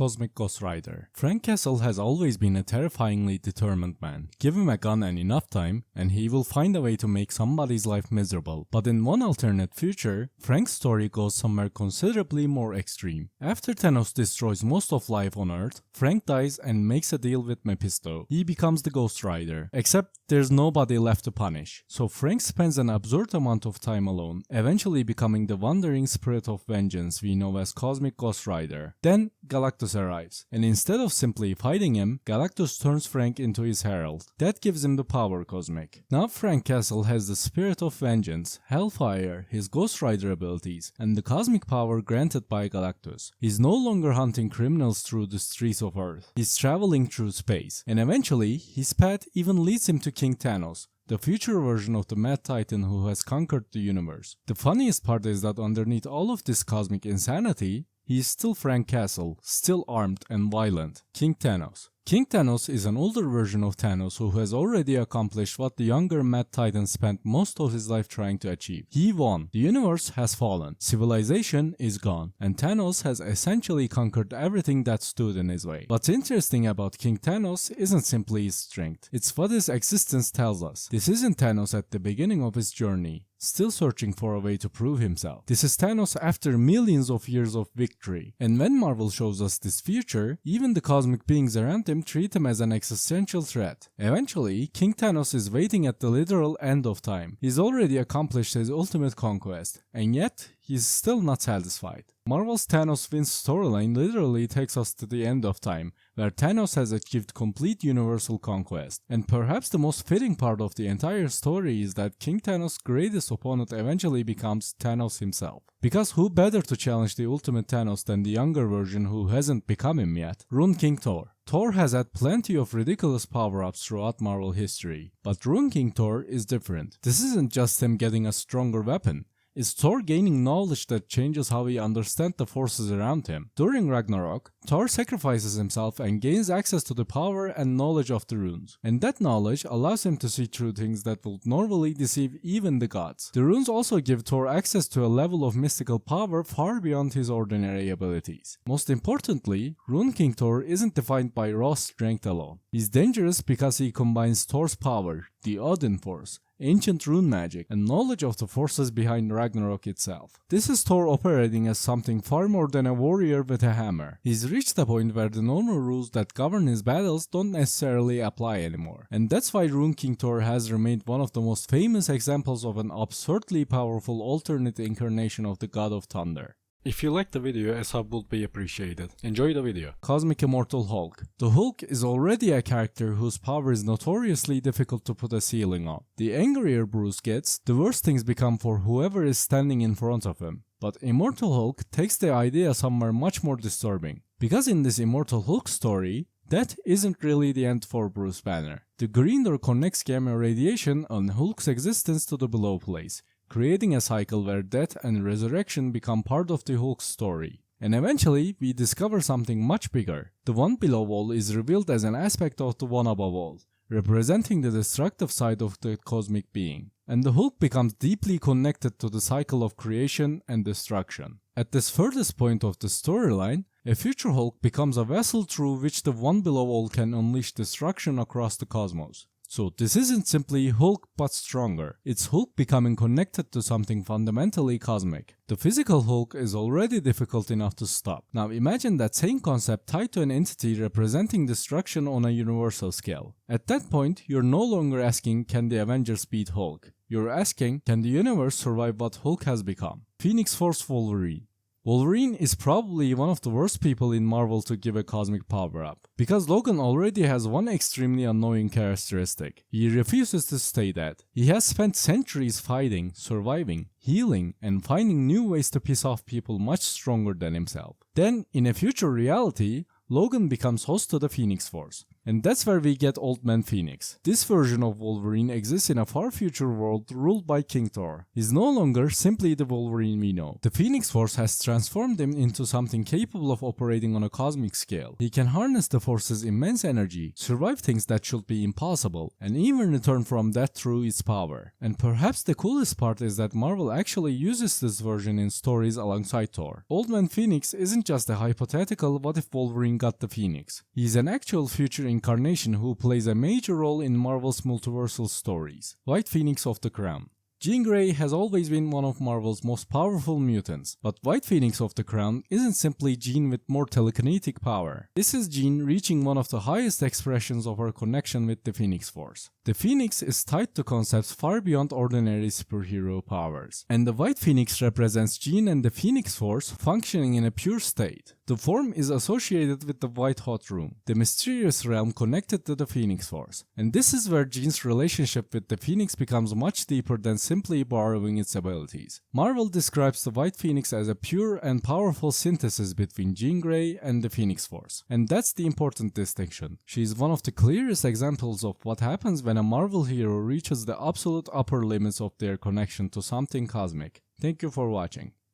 cosmic Ghost Rider. Frank Castle has always been a terrifyingly determined man. Give him a gun and enough time, and he will find a way to make somebody's life miserable. But in one alternate future, Frank's story goes somewhere considerably more extreme. After Thanos destroys most of life on Earth, Frank dies and makes a deal with Mephisto. He becomes the Ghost Rider, except there's nobody left to punish. So Frank spends an absurd amount of time alone, eventually becoming the wandering spirit of vengeance we know as Cosmic Ghost Rider. Then Galactus arrives, and instead of simply fighting him, Galactus turns Frank into his herald. That gives him the power Cosmic. Now Frank Castle has the spirit of vengeance, Hellfire, his Ghost Rider abilities, and the cosmic power granted by Galactus. He's no longer hunting criminals through the streets of Earth. He's traveling through space, and eventually his path even leads him to King Thanos, the future version of the Mad Titan who has conquered the universe. The funniest part is that underneath all of this cosmic insanity, he is still Frank Castle, still armed and violent, King Thanos. King Thanos is an older version of Thanos who has already accomplished what the younger Mad Titan spent most of his life trying to achieve. He won. The universe has fallen. Civilization is gone. And Thanos has essentially conquered everything that stood in his way. What's interesting about King Thanos isn't simply his strength. It's what his existence tells us. This isn't Thanos at the beginning of his journey, still searching for a way to prove himself. This is Thanos after millions of years of victory. And when Marvel shows us this future, even the cosmic beings around him treat him as an existential threat. Eventually, King Thanos is waiting at the literal end of time. He's already accomplished his ultimate conquest, and yet he's still not satisfied. Marvel's Thanos wins storyline literally takes us to the end of time, where Thanos has achieved complete universal conquest. And perhaps the most fitting part of the entire story is that King Thanos' greatest opponent eventually becomes Thanos himself. Because who better to challenge the ultimate Thanos than the younger version who hasn't become him yet? Rune King Thor. Thor has had plenty of ridiculous power-ups throughout Marvel history, but Rune King Thor is different. This isn't just him getting a stronger weapon. Is Thor gaining knowledge that changes how he understands the forces around him. During Ragnarok, Thor sacrifices himself and gains access to the power and knowledge of the runes. And that knowledge allows him to see through things that would normally deceive even the gods. The runes also give Thor access to a level of mystical power far beyond his ordinary abilities. Most importantly, Rune King Thor isn't defined by raw strength alone. He's dangerous because he combines Thor's power, the Odin Force, ancient rune magic, and knowledge of the forces behind Ragnarok itself. This is Thor operating as something far more than a warrior with a hammer. He's reached a point where the normal rules that govern his battles don't necessarily apply anymore. And that's why Rune King Thor has remained one of the most famous examples of an absurdly powerful alternate incarnation of the God of Thunder. If you liked the video, a sub would be appreciated. Enjoy the video. Cosmic Immortal Hulk. The Hulk is already a character whose power is notoriously difficult to put a ceiling on. The angrier Bruce gets, the worse things become for whoever is standing in front of him. But Immortal Hulk takes the idea somewhere much more disturbing. Because in this Immortal Hulk story, that isn't really the end for Bruce Banner. The green door connects gamma radiation on Hulk's existence to the below place, creating a cycle where death and resurrection become part of the Hulk's story. And eventually, we discover something much bigger. The one below all is revealed as an aspect of the one above all, representing the destructive side of the cosmic being. And the Hulk becomes deeply connected to the cycle of creation and destruction. At this furthest point of the storyline, a future Hulk becomes a vessel through which the one below all can unleash destruction across the cosmos. So this isn't simply Hulk but stronger. It's Hulk becoming connected to something fundamentally cosmic. The physical Hulk is already difficult enough to stop. Now imagine that same concept tied to an entity representing destruction on a universal scale. At that point, you're no longer asking, can the Avengers beat Hulk? You're asking, can the universe survive what Hulk has become? Phoenix Force Wolverine. Wolverine is probably one of the worst people in Marvel to give a cosmic power-up, because Logan already has one extremely annoying characteristic. He refuses to stay dead. He has spent centuries fighting, surviving, healing, and finding new ways to piss off people much stronger than himself. Then, in a future reality, Logan becomes host to the Phoenix Force. And that's where we get Old Man Phoenix. This version of Wolverine exists in a far future world ruled by King Thor. He's no longer simply the Wolverine we know. The Phoenix Force has transformed him into something capable of operating on a cosmic scale. He can harness the Force's immense energy, survive things that should be impossible, and even return from death through its power. And perhaps the coolest part is that Marvel actually uses this version in stories alongside Thor. Old Man Phoenix isn't just a hypothetical what if Wolverine got the Phoenix. He's an actual future incarnation who plays a major role in Marvel's multiversal stories. White Phoenix of the Crown. Jean Grey has always been one of Marvel's most powerful mutants, but White Phoenix of the Crown isn't simply Jean with more telekinetic power. This is Jean reaching one of the highest expressions of her connection with the Phoenix Force. The Phoenix is tied to concepts far beyond ordinary superhero powers, and the White Phoenix represents Jean and the Phoenix Force functioning in a pure state. The form is associated with the White Hot Room, the mysterious realm connected to the Phoenix Force, and this is where Jean's relationship with the Phoenix becomes much deeper than simply borrowing its abilities. Marvel describes the White Phoenix as a pure and powerful synthesis between Jean Grey and the Phoenix Force, and that's the important distinction. She is one of the clearest examples of what happens when a Marvel hero reaches the absolute upper limits of their connection to something cosmic. Thank you for watching.